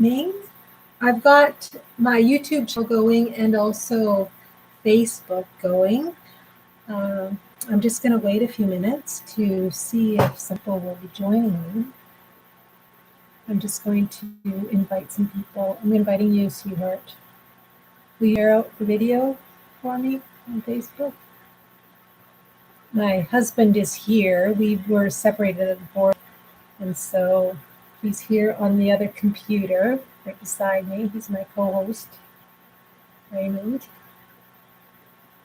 name. I've got my YouTube channel going and also Facebook going. I'm just going to wait a few minutes to see if some people will be joining me. I'm just going to invite some people. I'm inviting you, sweetheart. Will you share out the video for me on Facebook? My husband is here. We were separated at the board, and so he's here on the other computer right beside me. He's my co-host, Raymond.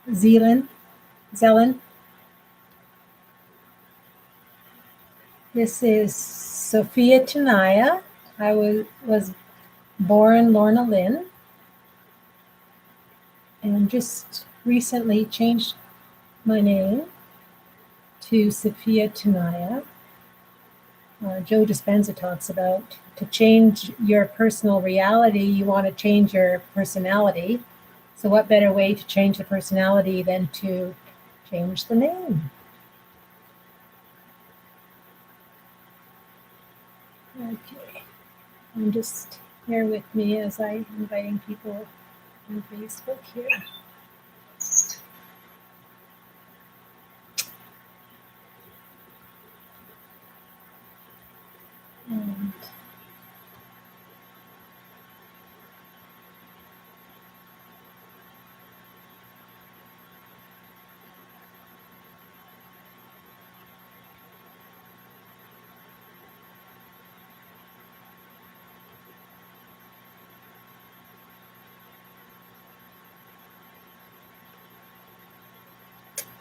Zelen. This is Sophia-taniah. I was born Lorna Lynn, and just recently changed my name to sophia-taniah. Joe Dispenza talks about to change your personal reality, you want to change your personality. So what better way to change the personality than to change the name? Okay, and just bear with me as I'm inviting people on Facebook here.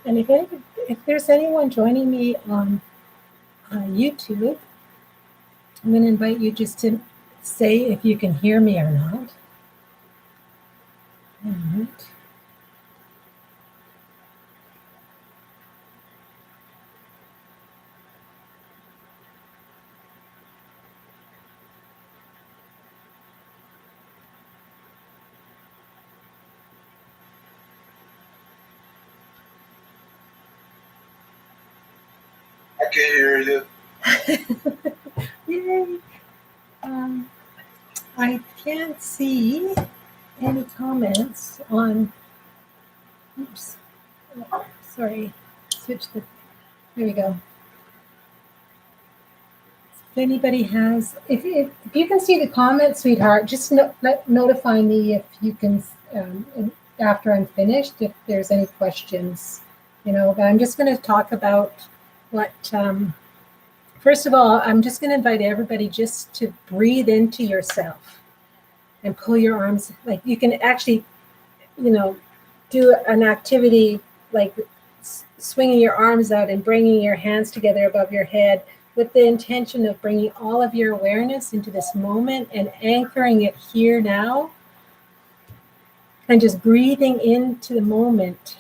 And if there's anyone joining me on YouTube, I'm going to invite you just to say if you can hear me or not. And I can hear you. Yay! I can't see any comments on. Oops. Sorry. Switch the. There we go. If anybody has, if you can see the comments, sweetheart, just notify me if you can. After I'm finished, if there's any questions, but I'm just going to talk about what. First of all, I'm just going to invite everybody just to breathe into yourself and pull your arms. Like you can actually, do an activity like swinging your arms out and bringing your hands together above your head with the intention of bringing all of your awareness into this moment and anchoring it here now and just breathing into the moment.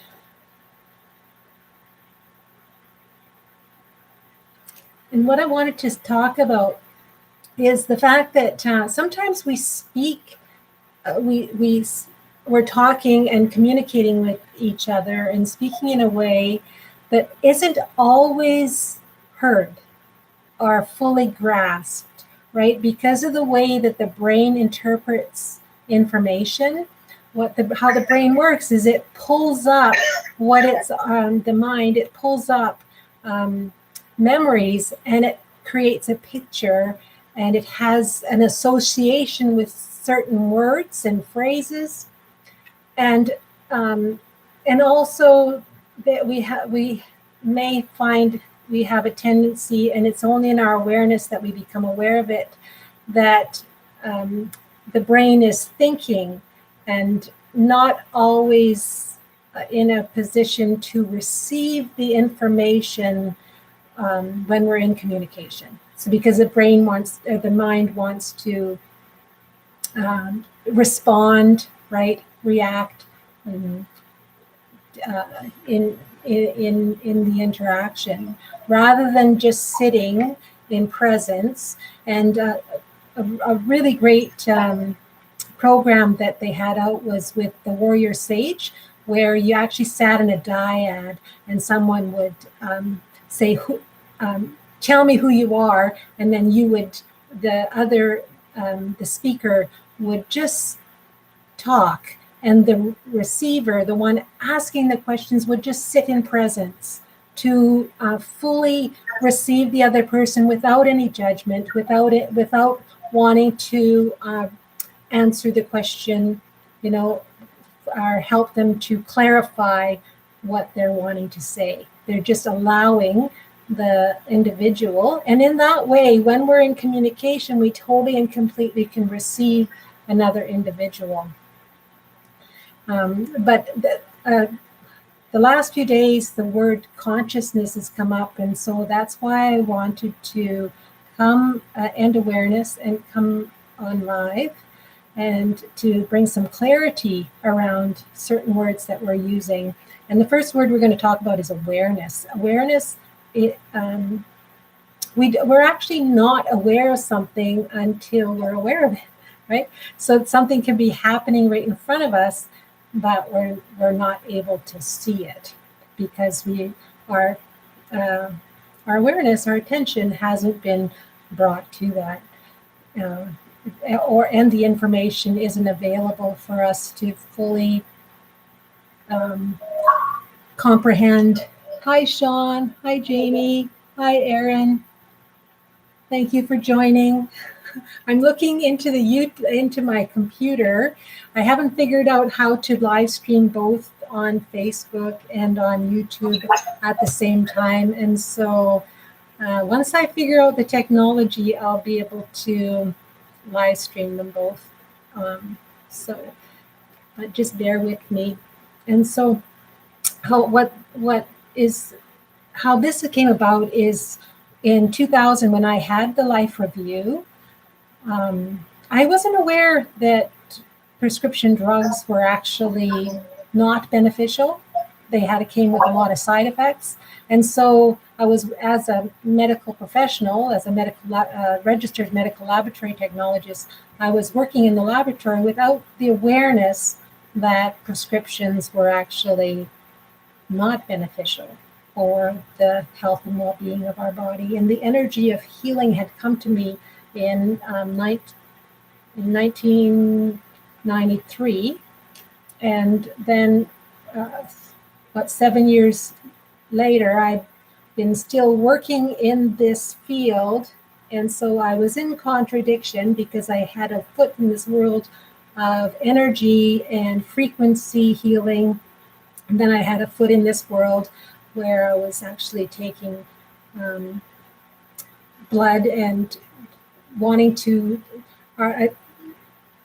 And what I wanted to talk about is the fact that sometimes we speak, we're talking and communicating with each other and speaking in a way that isn't always heard or fully grasped, right? Because of the way that the brain interprets information, how the brain works is it pulls up what it's the mind, it pulls up memories and it creates a picture and it has an association with certain words and phrases, and also that we may find we have a tendency, and it's only in our awareness that we become aware of it, that the brain is thinking and not always in a position to receive the information when we're in communication. So because the mind wants to respond, right, react in the interaction, rather than just sitting in presence. And a really great program that they had out was with the Warrior Sage, where you actually sat in a dyad and someone would say, tell me who you are, and then the other the speaker would just talk, and the receiver, the one asking the questions, would just sit in presence to fully receive the other person without any judgment, without wanting to answer the question, or help them to clarify what they're wanting to say. They're just allowing the individual. And in that way, when we're in communication, we totally and completely can receive another individual. But the last few days, the word consciousness has come up. And so that's why I wanted to come and awareness and come on live and to bring some clarity around certain words that we're using. And the first word we're going to talk about is awareness. Awareness, we're actually not aware of something until we're aware of it, right? So something can be happening right in front of us, but we're not able to see it because our awareness, our attention hasn't been brought to that. And the information isn't available for us to fully comprehend. Hi, Sean. Hi, Jamie. Hi, Aaron. Thank you for joining. I'm looking into my computer. I haven't figured out how to live stream both on Facebook and on YouTube at the same time. And so once I figure out the technology, I'll be able to live stream them both. But just bear with me. And so how this came about is in 2000 when I had the life review. I wasn't aware that prescription drugs were actually not beneficial. They came with a lot of side effects. And so I was, as a medical professional, as a registered medical laboratory technologist, I was working in the laboratory without the awareness that prescriptions were actually not beneficial for the health and well-being of our body. And the energy of healing had come to me in 1993. And then about 7 years later, I've been still working in this field. And so I was in contradiction because I had a foot in this world of energy and frequency healing. And then I had a foot in this world where I was actually taking blood and wanting to,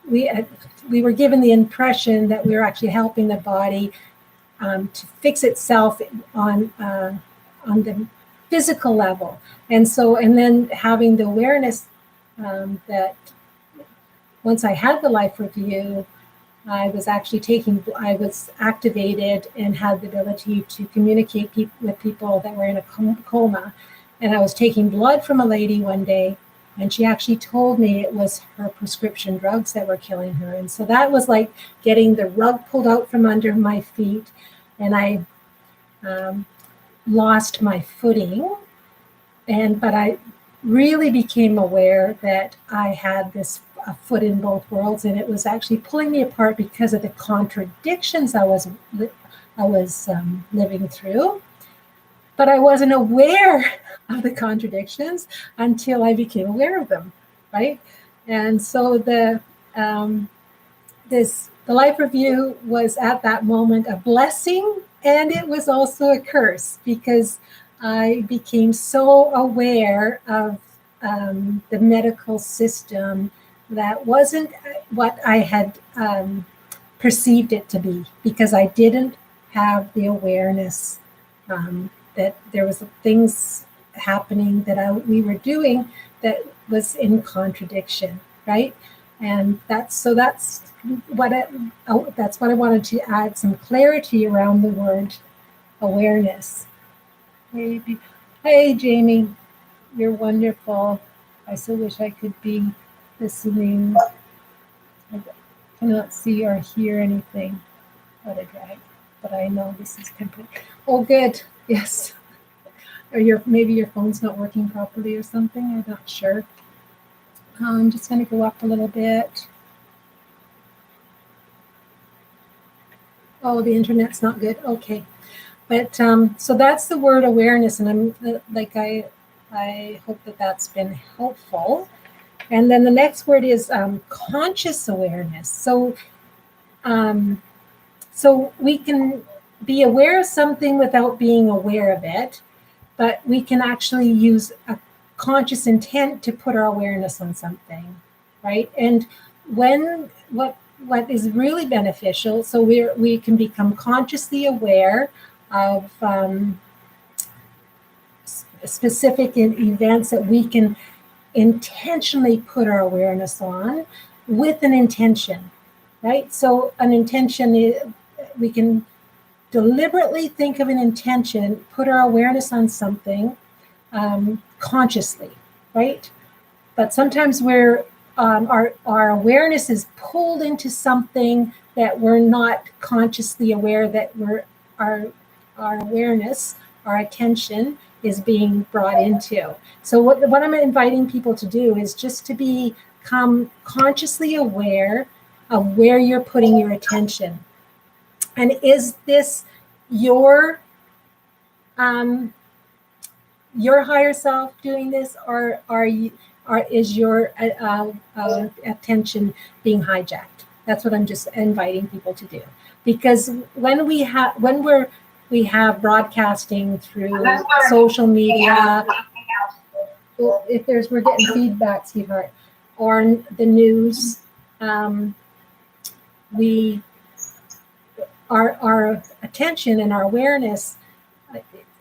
we were given the impression that we were actually helping the body to fix itself on the physical level. And then having the awareness that once I had the life review, I was activated and had the ability to communicate with people that were in a coma. And I was taking blood from a lady one day, and she actually told me it was her prescription drugs that were killing her. And so that was like getting the rug pulled out from under my feet. And I lost my footing. But I really became aware that I had this foot in both worlds, and it was actually pulling me apart because of the contradictions I was living through. But I wasn't aware of the contradictions until I became aware of them, right? And so the life review was at that moment a blessing, and it was also a curse because I became so aware of the medical system that wasn't what I had perceived it to be, because I didn't have the awareness that there was things happening that we were doing that was in contradiction, right? And that's what I wanted to add some clarity around the word awareness. Hey, Jamie, you're wonderful. I so wish I could be listening. I cannot see or hear anything. What a drag. But I know this is complete. Oh, good. Yes. Or maybe your phone's not working properly or something. I'm not sure. I'm just going to go up a little bit. Oh, the internet's not good. Okay. But so that's the word awareness, and I hope that that's been helpful. And then the next word is conscious awareness. So we can be aware of something without being aware of it, but we can actually use a conscious intent to put our awareness on something, right? And what is really beneficial, so we can become consciously aware of specific events that we can intentionally put our awareness on with an intention, right? So an intention is, we can deliberately think of an intention, put our awareness on something consciously, right? But sometimes our awareness is pulled into something that we're not consciously aware that our awareness, our attention is being brought into. So what I'm inviting people to do is just to become consciously aware of where you're putting your attention. And is this your higher self doing this, or is your attention being hijacked? That's what I'm just inviting people to do. Because when we have broadcasting through social media, we're getting feedback, sweetheart, or the news, our attention and our awareness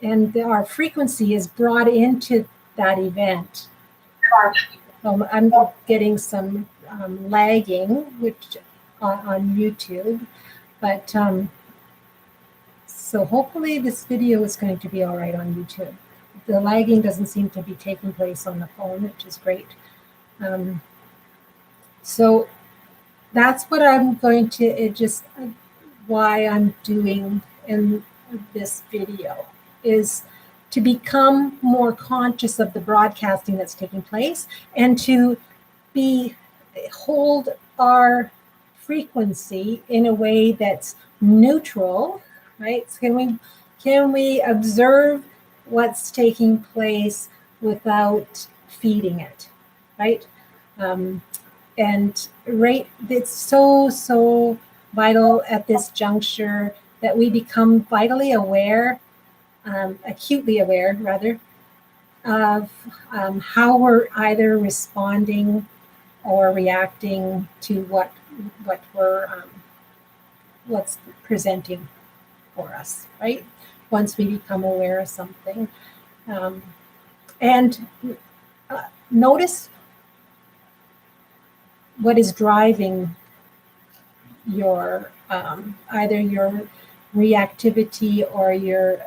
and our frequency is brought into that event. I'm getting some lagging, which on YouTube, but so hopefully this video is going to be all right on YouTube. The lagging doesn't seem to be taking place on the phone, which is great. So that's what I'm going to why I'm doing in this video is to become more conscious of the broadcasting that's taking place and to hold our frequency in a way that's neutral, right? So can we observe what's taking place without feeding it, right? And it's so vital at this juncture that we become vitally aware, acutely aware rather, of how we're either responding or reacting to what's presenting for us, right? Once we become aware of something. And notice what is driving your either your reactivity or your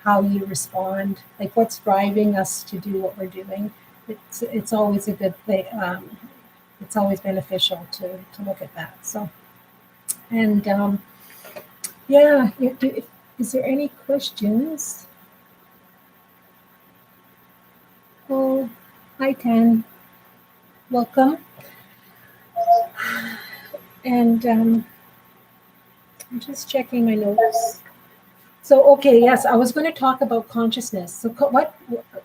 how you respond, like what's driving us to do what we're doing. It's always a good thing. It's always beneficial to look at that. So, and yeah, is there any questions? Oh, hi Tan, welcome. And I'm just checking my notes. So, okay, yes, I was going to talk about consciousness. So what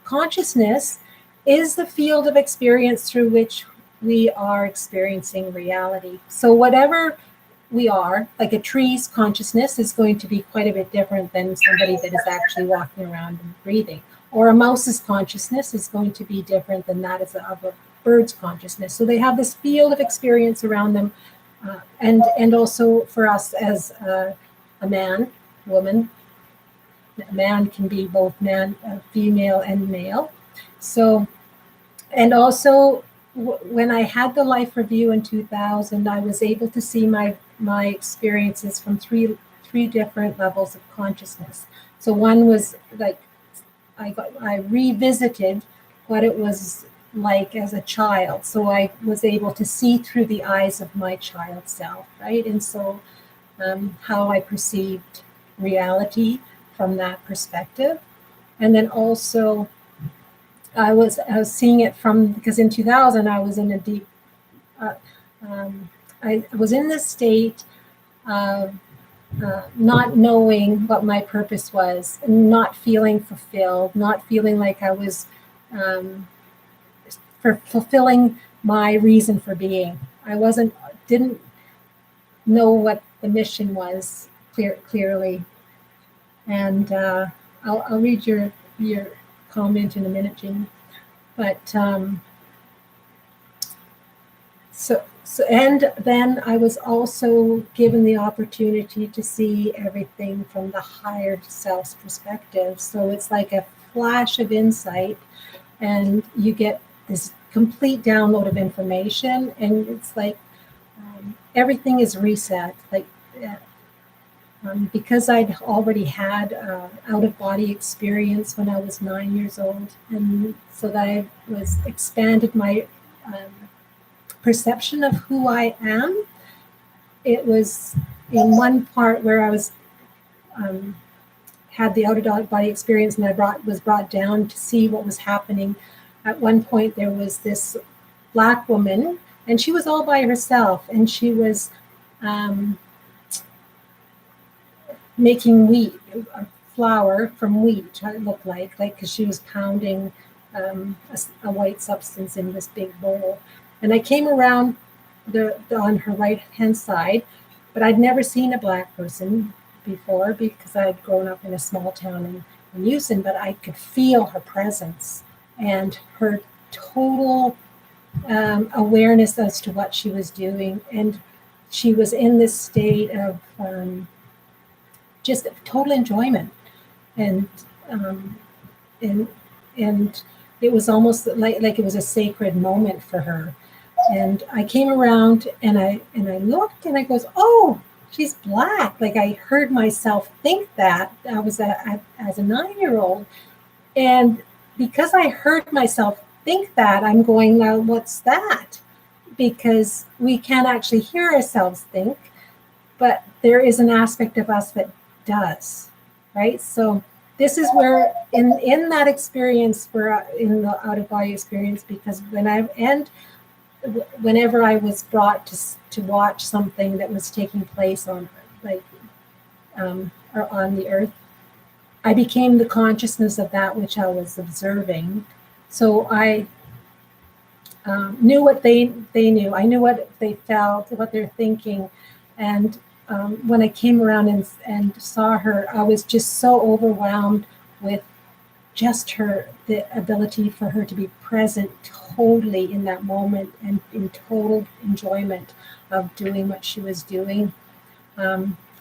consciousness is the field of experience through which we are experiencing reality. So whatever we are, like a tree's consciousness is going to be quite a bit different than somebody that is actually walking around and breathing. Or a mouse's consciousness is going to be different than that of a bird's consciousness. So they have this field of experience around them. And also for us as a man, woman, a man can be both female and male. So, and also when I had the life review in 2000, I was able to see my experiences from three different levels of consciousness. So one was like I revisited what it was like as a child. So I was able to see through the eyes of my child self, right? And so how I perceived reality from that perspective. And then also I was seeing it from, because in 2000 I was in a deep, I was in this state of not knowing what my purpose was, not feeling fulfilled, not feeling like I was for fulfilling my reason for being. I didn't know what the mission was clearly. And I'll read your comment in a minute, Jean. But and then I was also given the opportunity to see everything from the higher self's perspective. So it's like a flash of insight, and you get this complete download of information, and it's like everything is reset. Like because I'd already had out-of-body experience when I was 9 years old, and so that I was expanded my perception of who I am. It was in one part where I was had the out-of-body experience, and I was brought down to see what was happening. At one point, there was this Black woman, and she was all by herself, and she was making wheat, flour from wheat. It looked like because she was pounding a white substance in this big bowl. And I came around on her right hand side, but I'd never seen a Black person before because I'd grown up in a small town in Houston. But I could feel her presence and her total awareness as to what she was doing, and she was in this state of just total enjoyment, and it was almost like it was a sacred moment for her. And I came around and I looked and I goes, oh, she's Black. Like I heard myself think that. I was as a 9-year-old, and because I heard myself think that, I'm going, now what's that? Because we can't actually hear ourselves think, but there is an aspect of us that does, right? So this is where in that experience, where in the out-of-body experience, because whenever I was brought to watch something that was taking place on or on the earth, I became the consciousness of that which I was observing. So I knew what they knew. I knew what they felt, what they're thinking. And when I came around and saw her, I was just so overwhelmed with just the ability for her to be present totally in that moment and in total enjoyment of doing what she was doing.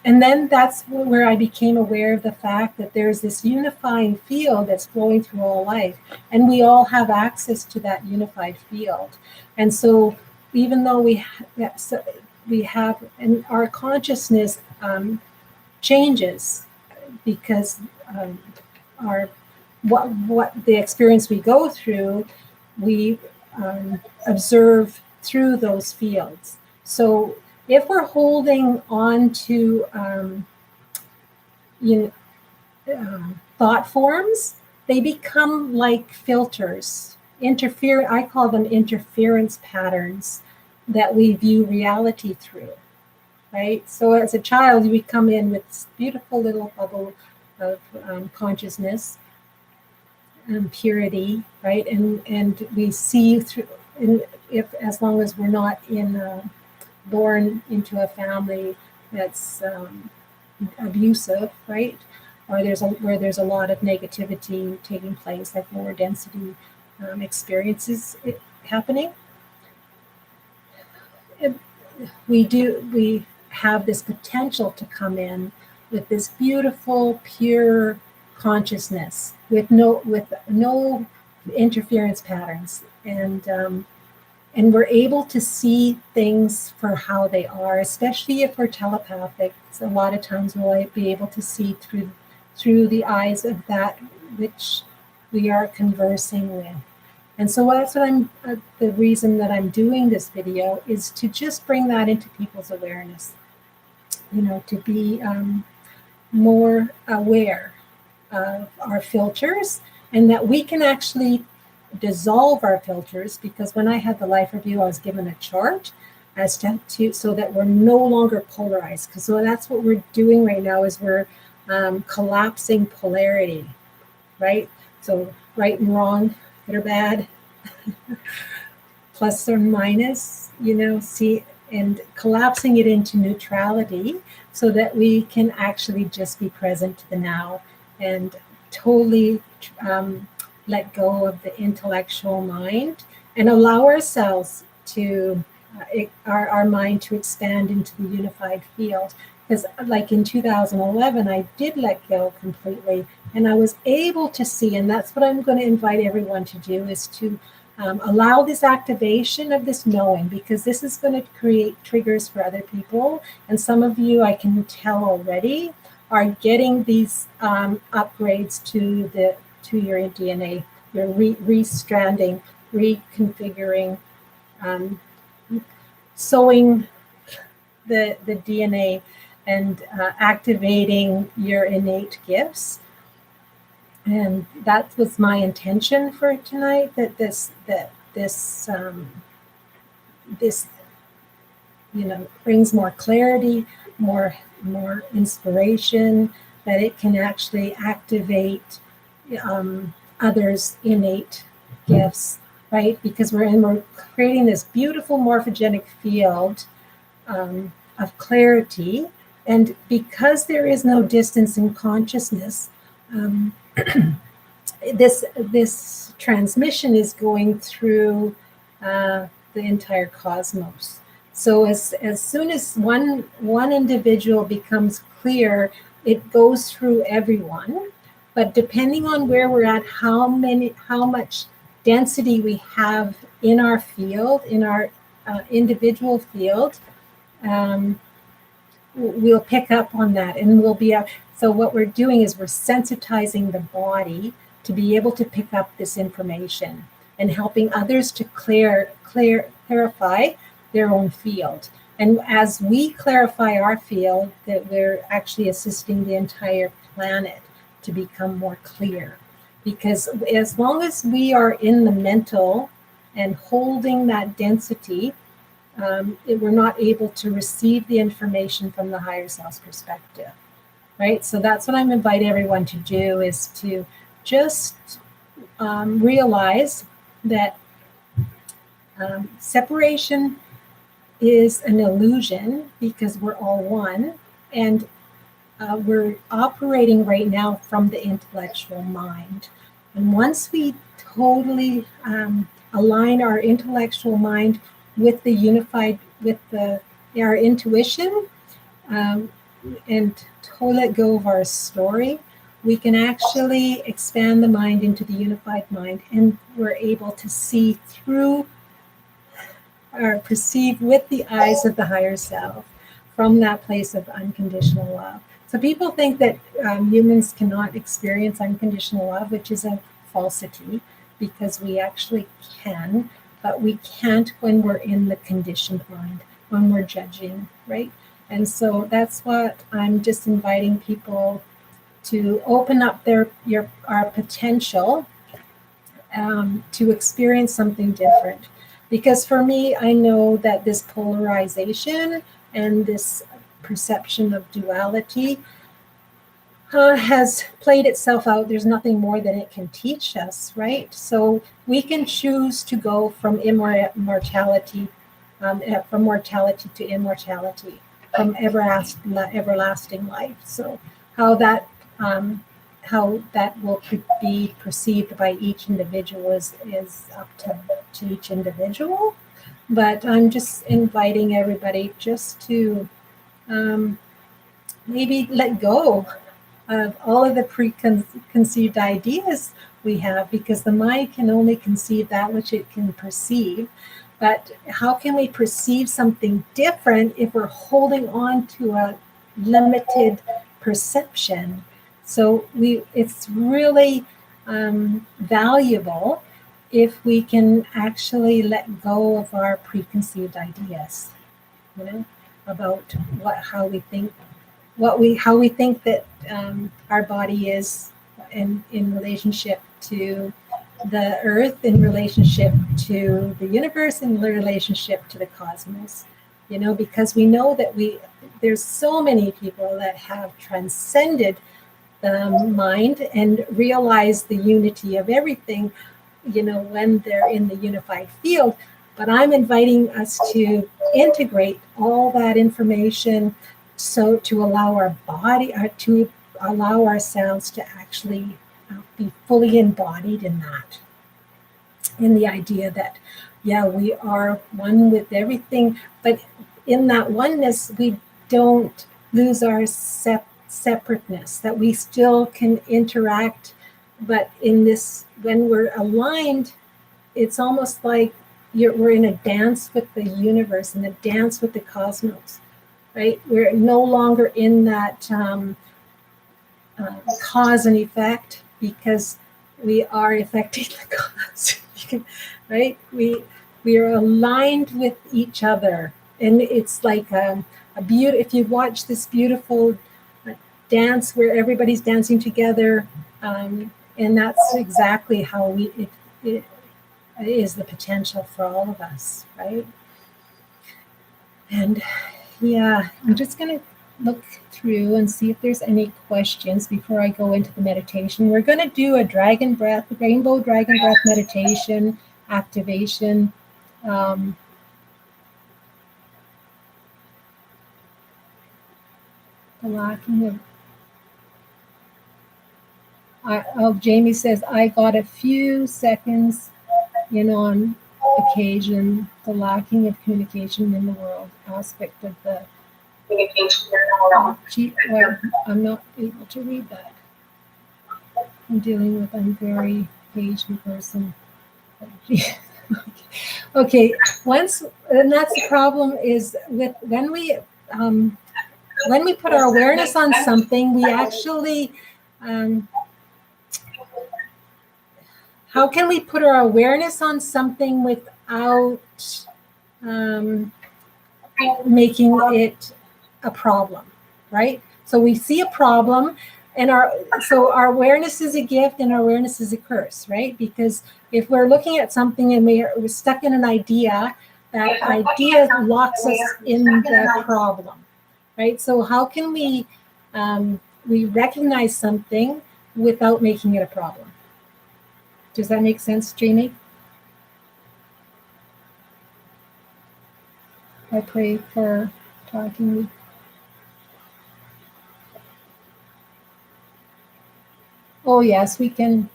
And then that's where I became aware of the fact that there's this unifying field that's flowing through all life, and we all have access to that unified field. And so even though we have, and our consciousness changes because what the experience we go through, we observe through those fields. So if we're holding on to thought forms, they become like filters. I call them interference patterns that we view reality through, right? So as a child, we come in with this beautiful little bubble of consciousness and purity, right? And we see through, as long as we're not born into a family that's abusive, right? Or where there's a lot of negativity taking place, like lower density experiences happening. We have this potential to come in with this beautiful, pure consciousness with no interference patterns, and we're able to see things for how they are, especially if we're telepathic. So a lot of times we'll be able to see through the eyes of that which we are conversing with. And so that's what the reason that I'm doing this video is to just bring that into people's awareness, to be more aware of our filters, and that we can actually dissolve our filters, because when I had the life review, I was given a chart as to so that we're no longer polarized. Because so that's what we're doing right now, is we're collapsing polarity, right? So right and wrong, good or bad, plus or minus, see, and collapsing it into neutrality so that we can actually just be present to the now and totally let go of the intellectual mind and allow ourselves to our mind to expand into the unified field. Because like in 2011, I did let go completely, and I was able to see, and that's what I'm going to invite everyone to do, is to allow this activation of this knowing, because this is going to create triggers for other people. And some of you, I can tell already, are getting these upgrades to your DNA. You're restranding, reconfiguring, sewing the DNA, and activating your innate gifts. And that was my intention for tonight, that this brings more clarity, more inspiration, that it can actually activate others' innate gifts, right? Because we're creating this beautiful morphogenic field of clarity, and because there is no distance in consciousness, this transmission is going through the entire cosmos. So as soon as one individual becomes clear, it goes through everyone. But depending on where we're at, how much density we have in our field, in our individual field, we'll pick up on that, and we'll be. So what we're doing is we're sensitizing the body to be able to pick up this information, and helping others to clarify their own field. And as we clarify our field, that we're actually assisting the entire planet to become more clear. Because as long as we are in the mental and holding that density, we're not able to receive the information from the higher self's perspective, right? So that's what I'm inviting everyone to do, is to just realize that separation is an illusion, because we're all one, and we're operating right now from the intellectual mind. And once we totally align our intellectual mind with the unified, with our intuition, and totally let go of our story, we can actually expand the mind into the unified mind, and we're able to see through or perceive with the eyes of the higher self from that place of unconditional love. So people think that humans cannot experience unconditional love, which is a falsity, because we actually can, but we can't when we're in the conditioned mind, when we're judging, right? And so that's what I'm just inviting people to open up our potential to experience something different. Because for me, I know that this polarization and this perception of duality has played itself out. There's nothing more that it can teach us, right? So we can choose to go from immortality, from mortality to immortality, from everlasting life. So how that will be perceived by each individual is up to each individual. But I'm just inviting everybody just to maybe let go of all of the preconceived ideas we have, because the mind can only conceive that which it can perceive. But how can we perceive something different if we're holding on to a limited perception? So it's really valuable if we can actually let go of our preconceived ideas, about how we think that our body is in relationship to the earth in relationship to the universe, in relationship to the cosmos, because we know that there's so many people that have transcended the mind and realize the unity of everything, when they're in the unified field. But I'm inviting us to integrate all that information, so to allow our body, to allow ourselves to actually be fully embodied in that, in the idea that, yeah, we are one with everything, but in that oneness, we don't lose our separateness, that we still can interact. But in this, when we're aligned, it's almost like we're in a dance with the universe and a dance with the cosmos, right? We're no longer in that cause and effect, because we are affecting the cause, right? We are aligned with each other, and it's like a if you watch this beautiful dance where everybody's dancing together, and that's exactly how it is the potential for all of us, right? And yeah, I'm just going to look through and see if there's any questions before I go into the meditation. We're going to do a rainbow dragon breath meditation activation. The lacking of Jamie says, I got a few seconds on occasion, the lacking of communication in the world aspect of the well, I'm not able to read that. I'm very patient person. Okay, and that's the problem is with when we put our awareness on something, we actually how can we put our awareness on something without making it a problem, right? So we see a problem, and our awareness is a gift and our awareness is a curse, right? Because if we're looking at something and we're stuck in an idea, that idea locks us in the problem, right? So how can we recognize something without making it a problem? Does that make sense, Jamie? I pray for talking. Oh yes, we can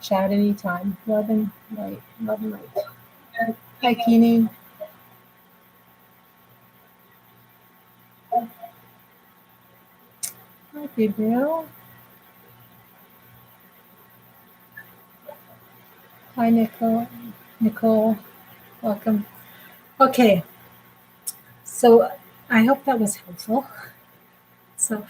chat anytime. Love and light. Hi, Keeney. Hi, Gabriel. Hi, Nicole. Welcome. Okay. So I hope that was helpful. So,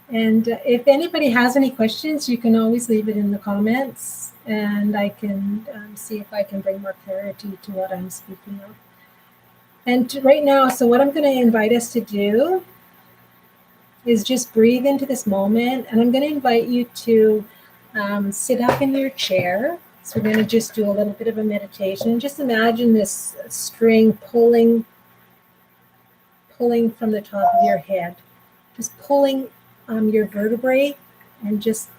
and if anybody has any questions, you can always leave it in the comments, and I can see if I can bring more clarity to what I'm speaking of. And right now, so what I'm going to invite us to do is just breathe into this moment, and I'm going to invite you to sit up in your chair. So we're going to just do a little bit of a meditation. Just imagine this string pulling from the top of your head, just pulling your vertebrae, and just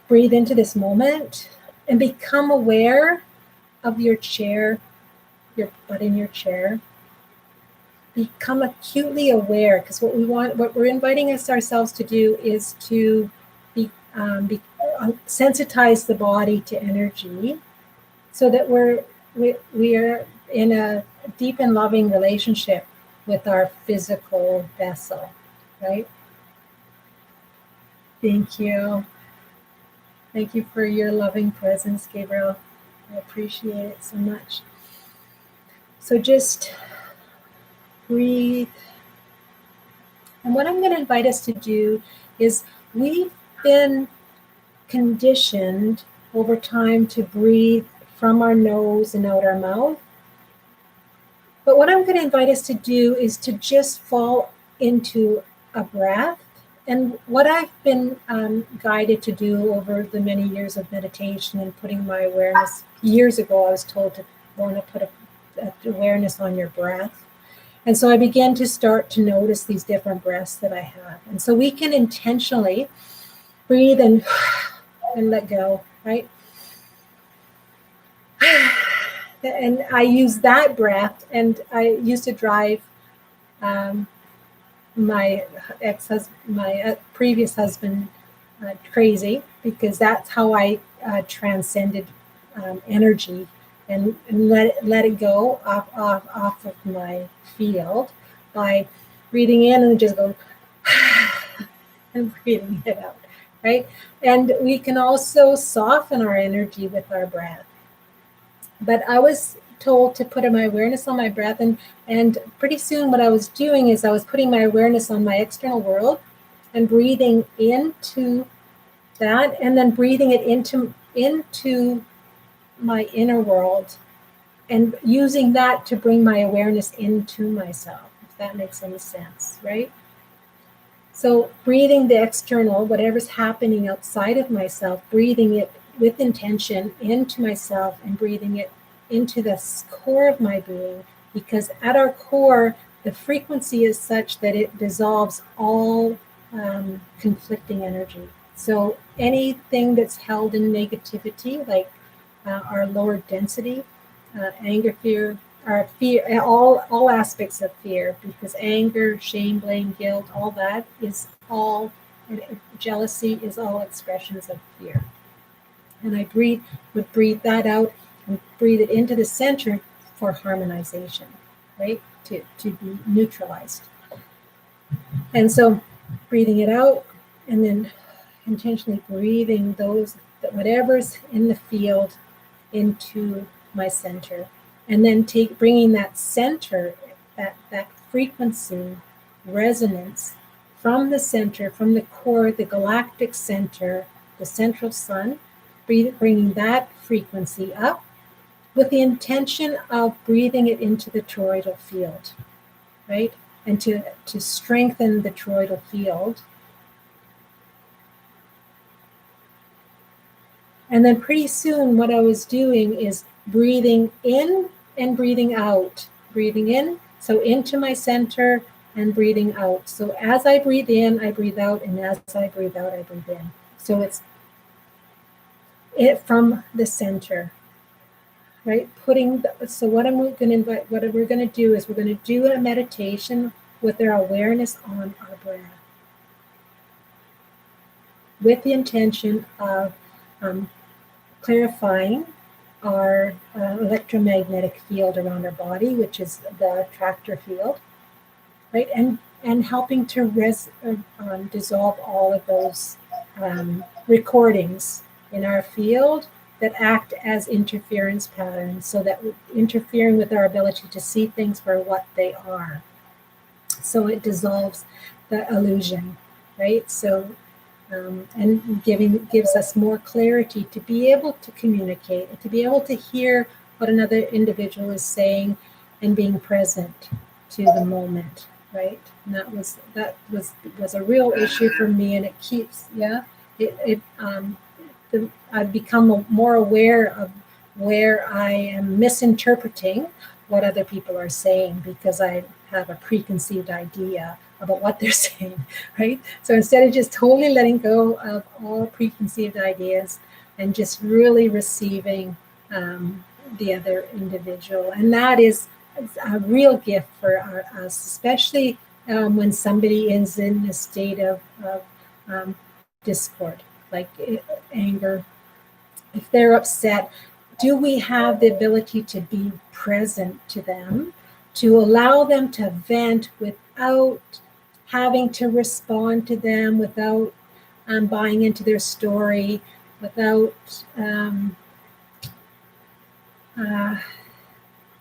breathe into this moment and become aware of your chair, your butt in your chair. Become acutely aware, because what we're inviting ourselves to do is to sensitize the body to energy, so that we are in a deep and loving relationship with our physical vessel, right? Thank you. Thank you for your loving presence, Gabriel. I appreciate it so much. So just breathe. And what I'm going to invite us to do is, we've been conditioned over time to breathe from our nose and out our mouth. But what I'm going to invite us to do is to just fall into a breath and what I've been guided to do over the many years of meditation and putting my awareness, years ago I was told to want to put a awareness on your breath. And so I began to start to notice these different breaths that I have. And so we can intentionally breathe and let go, right? And I use that breath, and I used to drive my previous husband crazy, because that's how I transcended energy and let it go off of my field by breathing in and just going and breathing it out, right? And we can also soften our energy with our breath. But I was told to put my awareness on my breath, and pretty soon what I was doing is I was putting my awareness on my external world and breathing into that, and then breathing it into my inner world, and using that to bring my awareness into myself, if that makes any sense, right? So breathing the external, whatever's happening outside of myself, breathing it with intention into myself and breathing it into the core of my being, because at our core, the frequency is such that it dissolves all conflicting energy. So anything that's held in negativity, like our lower density, anger, fear, all aspects of fear, because anger, shame, blame, guilt, all that is all, jealousy is all expressions of fear. And I would breathe that out and breathe it into the center for harmonization, right? To be neutralized. And so breathing it out, and then intentionally breathing whatever's in the field into my center, and then bringing that center, that frequency resonance from the center, from the core, the galactic center, the central sun, bringing that frequency up with the intention of breathing it into the toroidal field, right? And to strengthen the toroidal field. And then pretty soon what I was doing is breathing in and breathing out. Breathing in, so into my center, and breathing out. So as I breathe in, I breathe out, and as I breathe out, I breathe in. So it's it from the center, right? So what we're going to do is we're going to do a meditation with our awareness on our breath, with the intention of clarifying our electromagnetic field around our body, which is the attractor field, right? And helping to dissolve all of those recordings in our field that act as interference patterns, so that interfering with our ability to see things for what they are. So it dissolves the illusion, right? So and gives us more clarity to be able to communicate, and to be able to hear what another individual is saying, and being present to the moment, right? And that was a real issue for me, and it keeps, I've become more aware of where I am misinterpreting what other people are saying, because I have a preconceived idea about what they're saying, right? So instead of just totally letting go of all preconceived ideas and just really receiving the other individual, and that is a real gift for us, especially when somebody is in a state of discord, like anger. If they're upset, do we have the ability to be present to them, to allow them to vent without having to respond to them, without buying into their story, without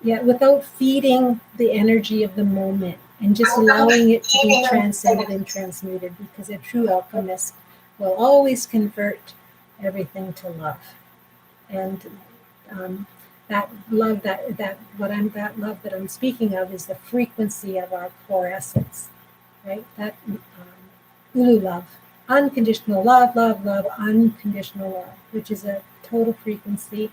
without feeding the energy of the moment, and just allowing it to be transcended and transmuted, because a true alchemist will always convert everything to love. And that love that I'm speaking of is the frequency of our core essence, right? That ulu love, unconditional love, love, love, unconditional love, which is a total frequency.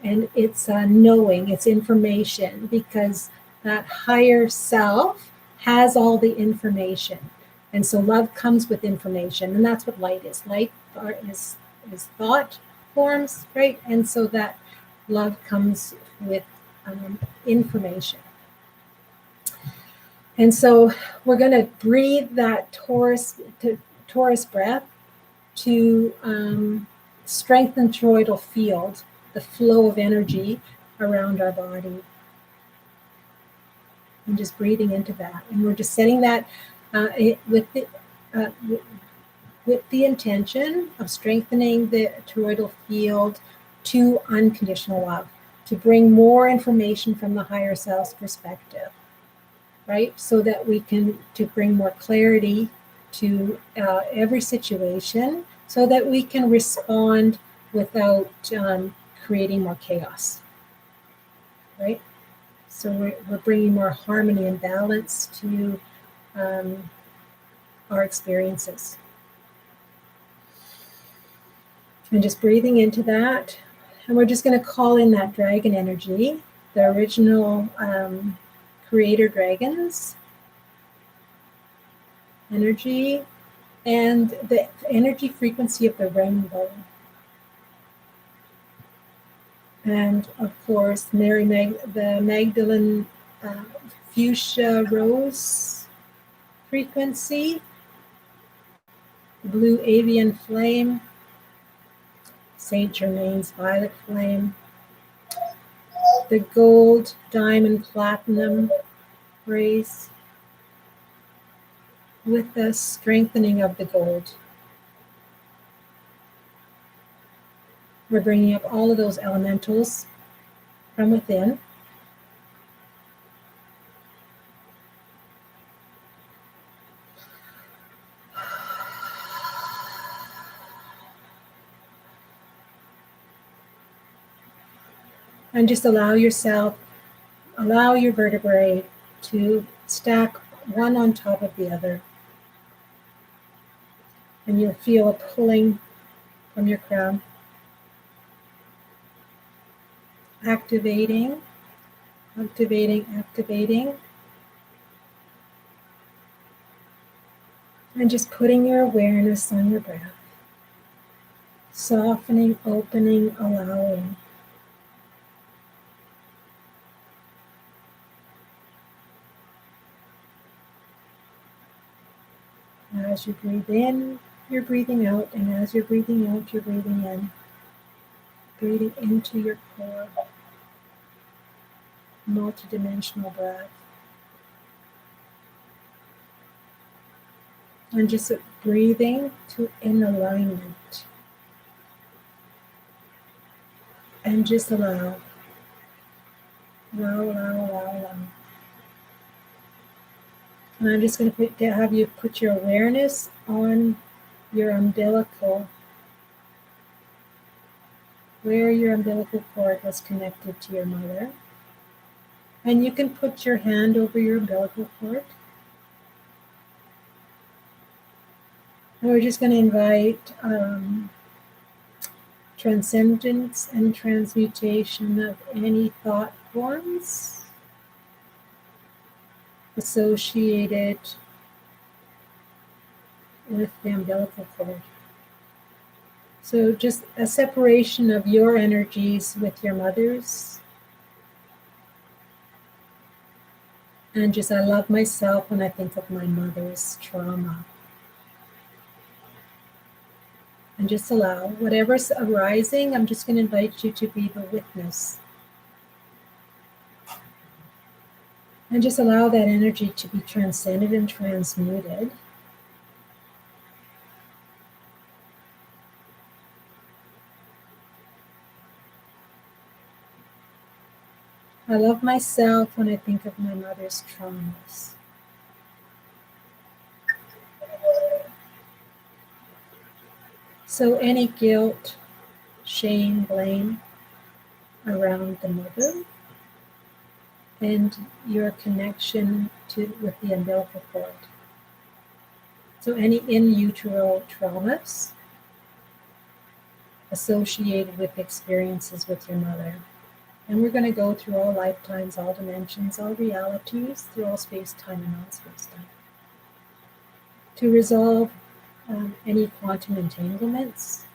And it's knowing, it's information, because that higher self has all the information. And so love comes with information, and that's what light is. Light is thought forms, right? And so that love comes with information. And so we're going to breathe that Taurus breath to strengthen toroidal field, the flow of energy around our body. And just breathing into that. And we're just setting that with the intention of strengthening the toroidal field to unconditional love, to bring more information from the higher self's perspective, right? So that we can, to bring more clarity to every situation, so that we can respond without creating more chaos, right? So we're bringing more harmony and balance to our experiences. And just breathing into that. And we're just going to call in that dragon energy, the original creator dragons energy, and the energy frequency of the rainbow. And of course, the Magdalene fuchsia rose frequency, blue avian flame, Saint Germain's violet flame, the gold, diamond, platinum rays, with the strengthening of the gold. We're bringing up all of those elementals from within. And just allow your vertebrae to stack one on top of the other. And you'll feel a pulling from your crown. Activating, activating, activating. And just putting your awareness on your breath. Softening, opening, allowing. As you breathe in, you're breathing out, and as you're breathing out, you're breathing in. Breathing into your core. Multidimensional breath. And just breathing in alignment. And just allow. Allow. And I'm just going to have you put your awareness on your umbilical, where your umbilical cord was connected to your mother. And you can put your hand over your umbilical cord. And we're just going to invite transcendence and transmutation of any thought forms associated with the umbilical cord. So just a separation of your energies with your mother's. And just, I love myself when I think of my mother's trauma. And just allow whatever's arising, I'm just going to invite you to be the witness. And just allow that energy to be transcended and transmuted. I love myself when I think of my mother's traumas. So any guilt, shame, blame around the mother and your connection with the umbilical cord. So any in utero traumas associated with experiences with your mother. And we're going to go through all lifetimes, all dimensions, all realities, through all space, time, and non-space time. To resolve any quantum entanglements.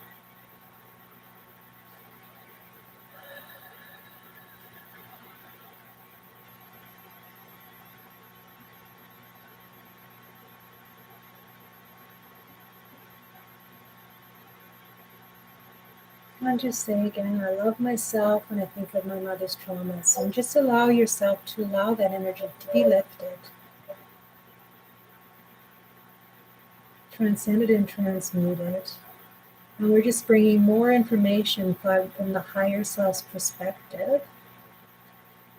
I'll just say again, I love myself when I think of my mother's traumas. And just allow yourself to allow that energy to be lifted, transcended and transmuted. And we're just bringing more information from the higher self's perspective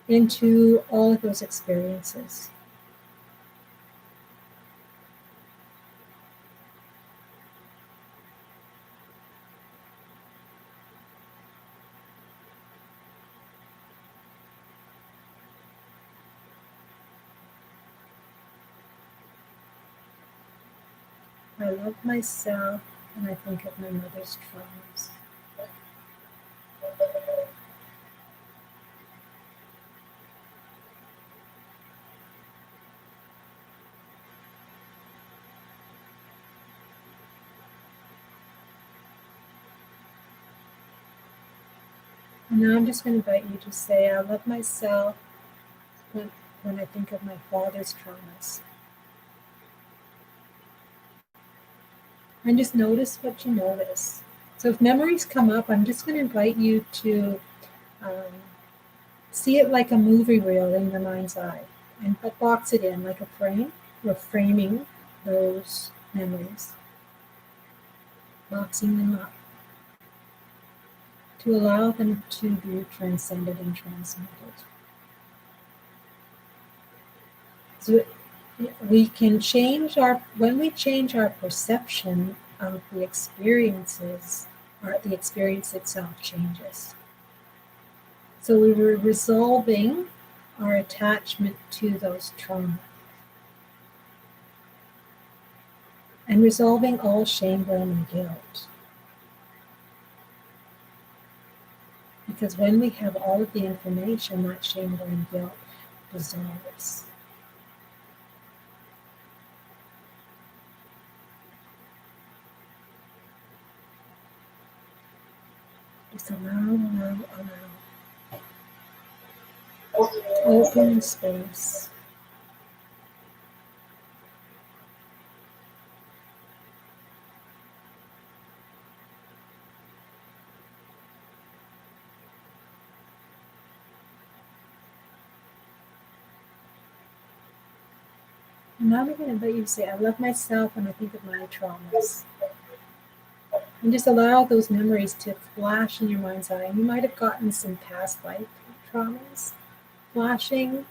into all of those experiences. I love myself when I think of my mother's traumas. And now I'm just going to invite you to say, I love myself when I think of my father's traumas. And just notice what you notice. So if memories come up, I'm just going to invite you to see it like a movie reel in your mind's eye, and box it in like a frame. We're framing those memories, boxing them up to allow them to be transcended and transmuted. So we can change when we change our perception of the experiences, or the experience itself changes. So we were resolving our attachment to those traumas and resolving all shame, blame, and guilt. Because when we have all of the information, that shame, blame, guilt dissolves. Just allow. Open space. And now we're going to invite you to say, I love myself when I think of my traumas. And just allow those memories to flash in your mind's eye. And you might have gotten some past life traumas flashing.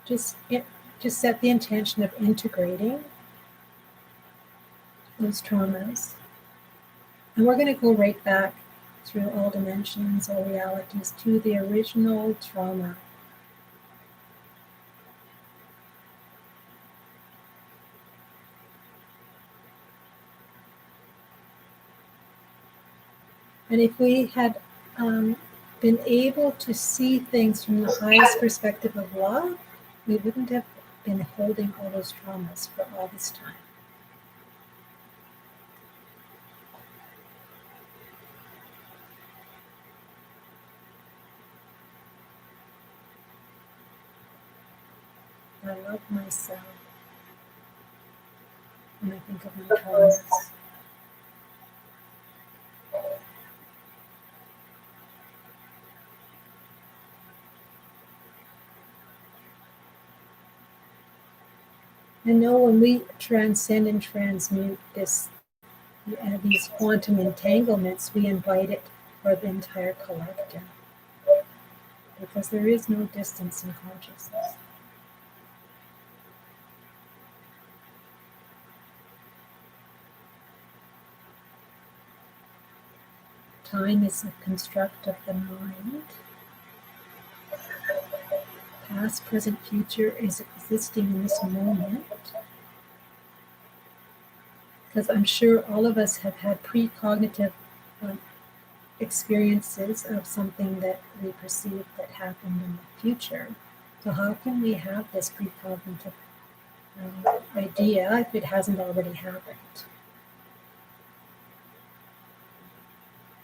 Just set the intention of integrating those traumas. And we're going to go right back through all dimensions, all realities, to the original trauma. And if we had been able to see things from the highest perspective of love, we wouldn't have been holding all those traumas for all this time. I love myself when I think of my traumas. And know when we transcend and transmute these quantum entanglements, we invite it for the entire collective. Because there is no distance in consciousness. Time is a construct of the mind. Past, present, future is existing in this moment. because I'm sure all of us have had precognitive experiences of something that we perceive that happened in the future. So how can we have this precognitive idea if it hasn't already happened?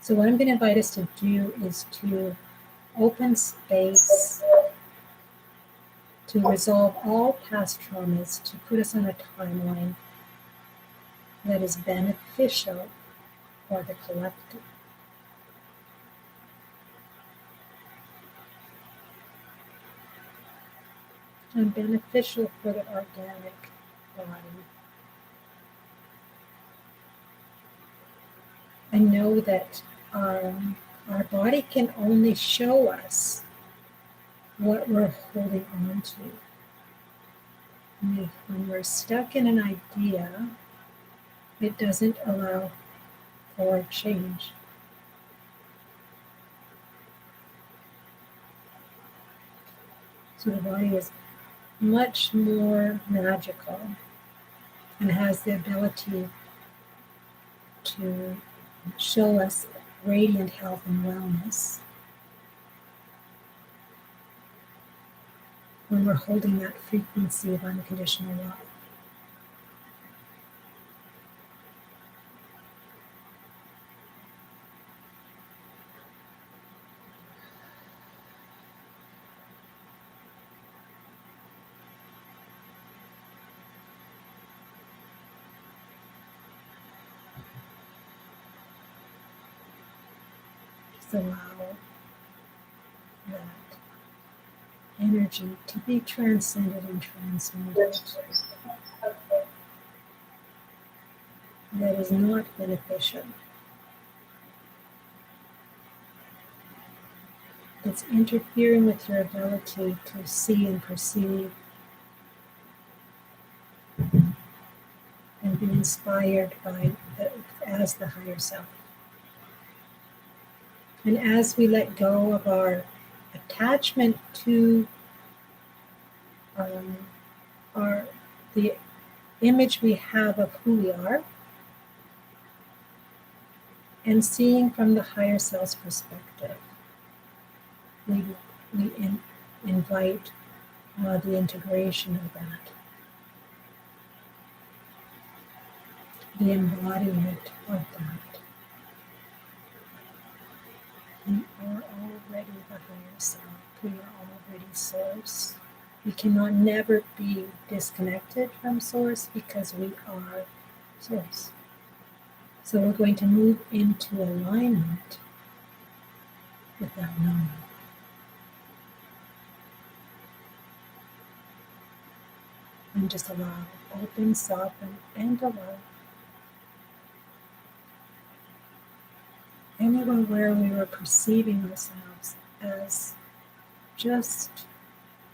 So what I'm going to invite us to do is to open space to resolve all past traumas, to put us on a timeline that is beneficial for the collective. And beneficial for the organic body. And know that our body can only show us what we're holding on to. And when we're stuck in an idea, it doesn't allow for change. So the body is much more magical and has the ability to show us radiant health and wellness when we're holding that frequency of unconditional love. Just allow that energy to be transcended and transmuted. That is not beneficial. It's interfering with your ability to see and perceive and be inspired by as the higher self. And as we let go of our attachment to the image we have of who we are, and seeing from the higher self's perspective, we invite the integration of that, the embodiment of that. We are already the higher self. We are already source. We cannot never be disconnected from source because we are source. So we're going to move into alignment with that knowing. And just allow, open, soften, and allow. Anywhere where we were perceiving ourselves as just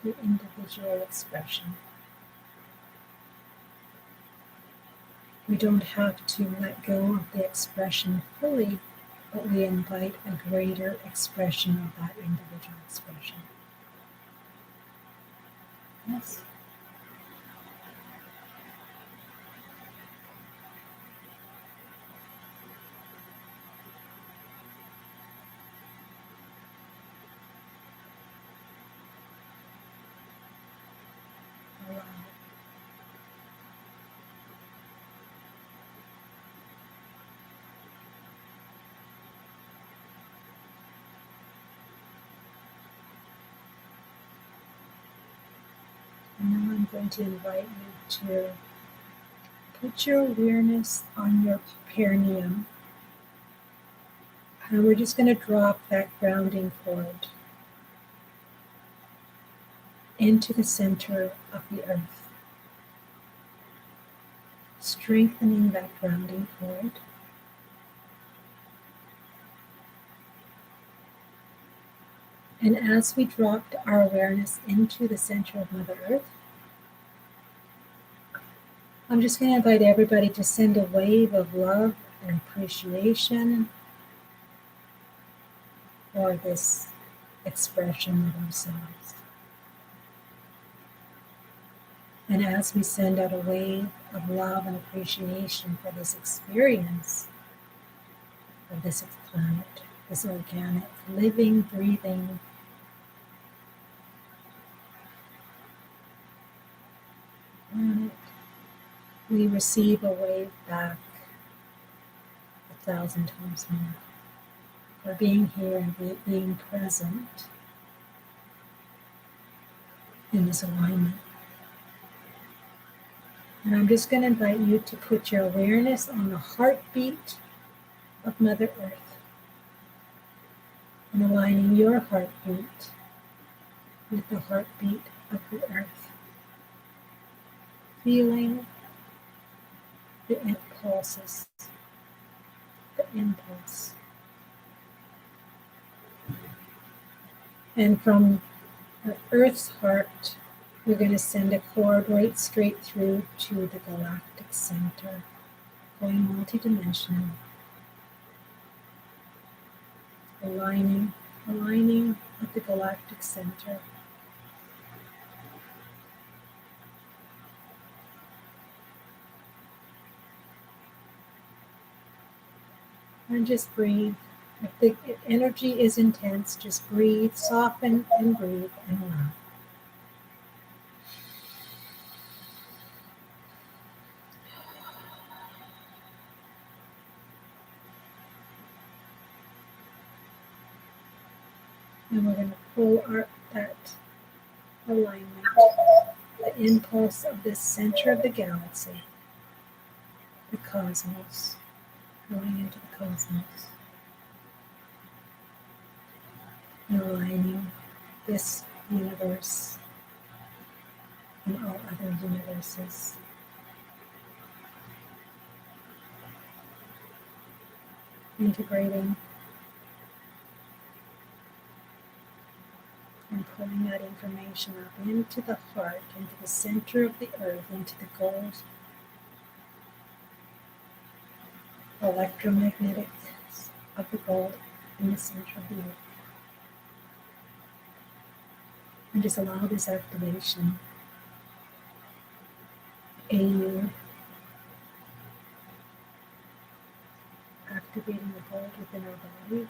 the individual expression. We don't have to let go of the expression fully, but we invite a greater expression of that individual expression. Yes. Allow. And now I'm going to invite you to put your awareness on your perineum. And we're just going to drop that grounding cord into the center of the earth, strengthening that grounding cord. And as we dropped our awareness into the center of Mother Earth, I'm just going to invite everybody to send a wave of love and appreciation for this expression of ourselves. And as we send out a wave of love and appreciation for this experience of this planet, this organic, living, breathing planet, we receive a wave back 1,000 times more for being here and being present in this alignment. And I'm just going to invite you to put your awareness on the heartbeat of Mother Earth and aligning your heartbeat with the heartbeat of the Earth. Feeling the impulses, the impulse. And from the Earth's heart, we're going to send a cord right straight through to the galactic center, going multidimensional, aligning with the galactic center. And just breathe. If the energy is intense, just breathe, soften and breathe and allow. And we're going to pull that alignment, the impulse of the center of the galaxy, the cosmos, going into the cosmos, and aligning this universe and all other universes. Integrating and pulling that information up into the heart, into the center of the earth, into the gold electromagnetics of the gold in the center of the earth. And just allow this activation. AU, activating the gold within our body,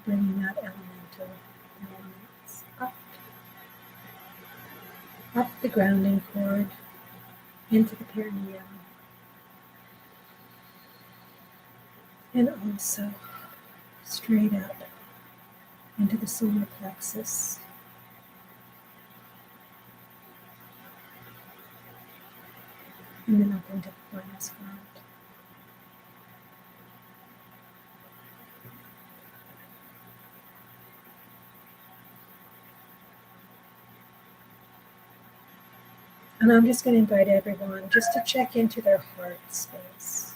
bringing that elemental elements up the grounding cord, into the perineum, and also straight up into the solar plexus. And then up into the thymus gland. And I'm just going to invite everyone just to check into their heart space.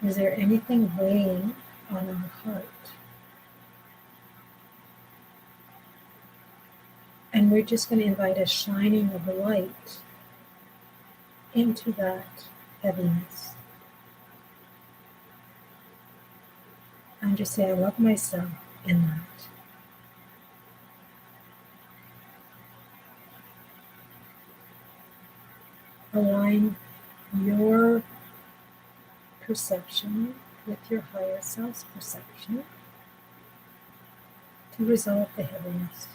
Is there anything weighing on our heart? And we're just going to invite a shining of light into that heaviness. And just say, I love myself in that. Align your perception with your higher self's perception to resolve the heaviness.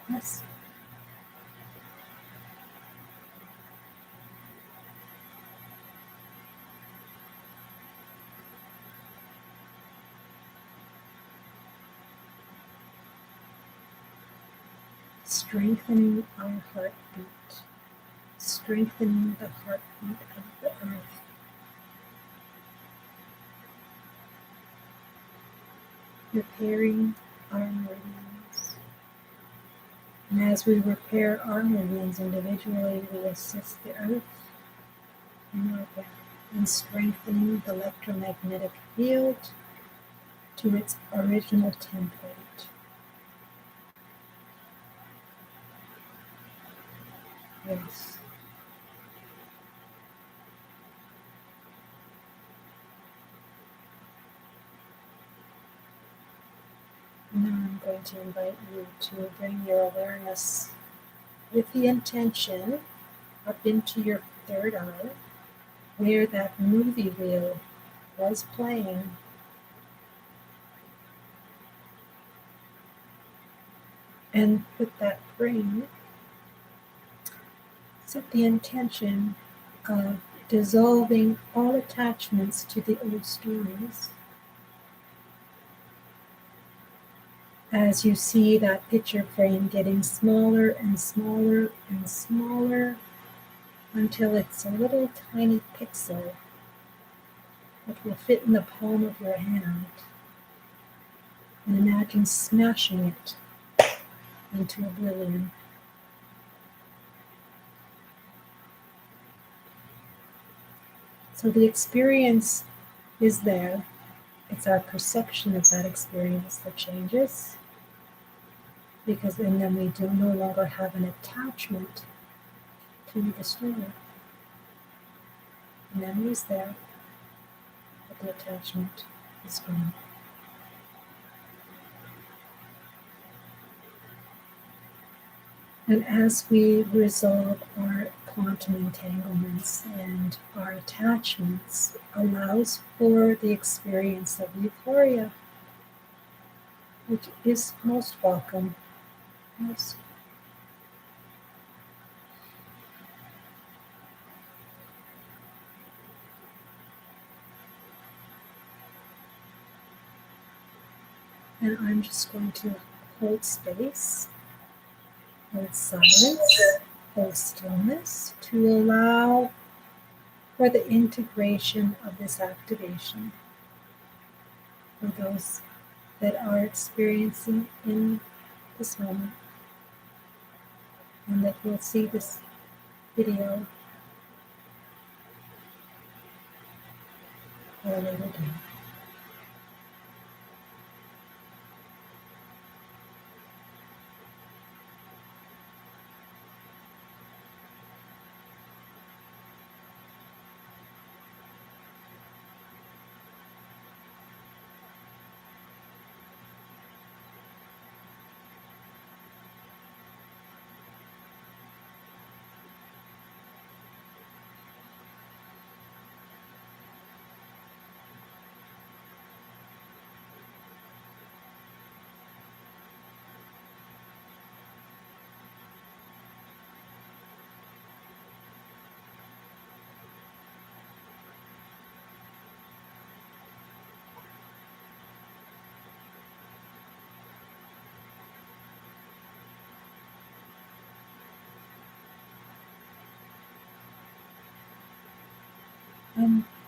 Yes. Strengthening our heartbeat, strengthening the heartbeat of the earth. Repairing our meridians. And as we repair our meridians individually, we assist the earth in strengthening the electromagnetic field to its original template. Yes. Now I'm going to invite you to bring your awareness with the intention up into your third eye, where that movie reel was playing. And with that brain, set the intention of dissolving all attachments to the old stories. As you see that picture frame getting smaller and smaller and smaller until it's a little tiny pixel that will fit in the palm of your hand. And imagine smashing it into oblivion. So the experience is there. It's our perception of that experience that changes, because then we do no longer have an attachment to the story. The memory is there, but the attachment is gone. And as we resolve our quantum entanglements and our attachments, allows for the experience of euphoria, which is most welcome. Yes. And I'm just going to hold space, hold silence, hold stillness to allow for the integration of this activation for those that are experiencing in this moment, and that will see this video at a later date.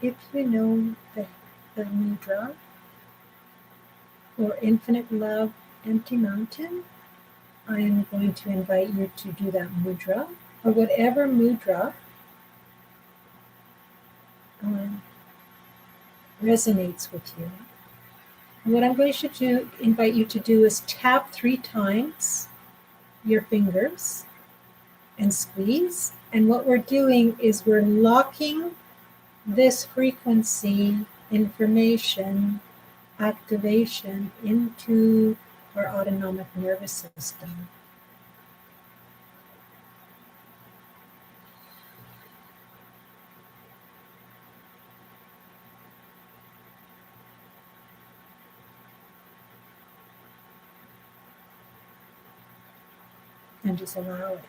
If you know the mudra, or infinite love, empty mountain, I am going to invite you to do that mudra, or whatever mudra resonates with you. And what I'm going to invite you to do is tap 3 times your fingers and squeeze. And what we're doing is we're locking this frequency information activation into our autonomic nervous system. And just allow it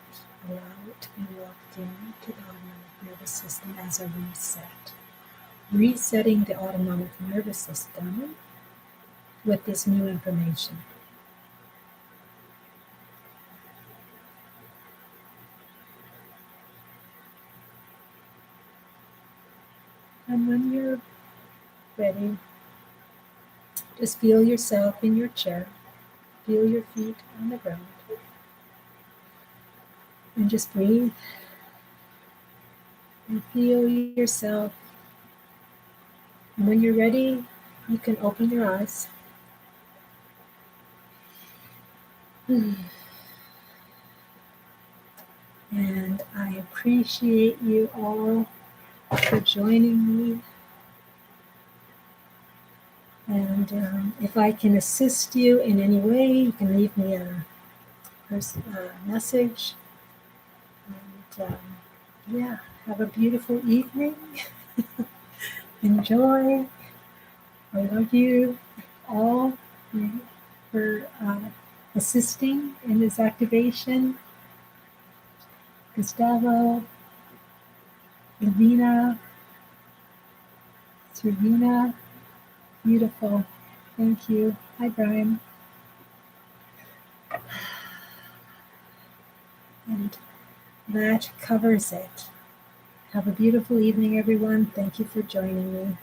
to be locked into the autonomic nervous system as a reset. Resetting the autonomic nervous system with this new information. And when you're ready, just feel yourself in your chair, feel your feet on the ground, and just breathe and feel yourself. And when you're ready, you can open your eyes. And I appreciate you all for joining me. And if I can assist you in any way, you can leave me a message. And yeah, have a beautiful evening. Enjoy. I love you all for assisting in this activation. Gustavo, Elvina, Serena, beautiful. Thank you. Hi, Brian. And that covers it. Have a beautiful evening, everyone. Thank you for joining me.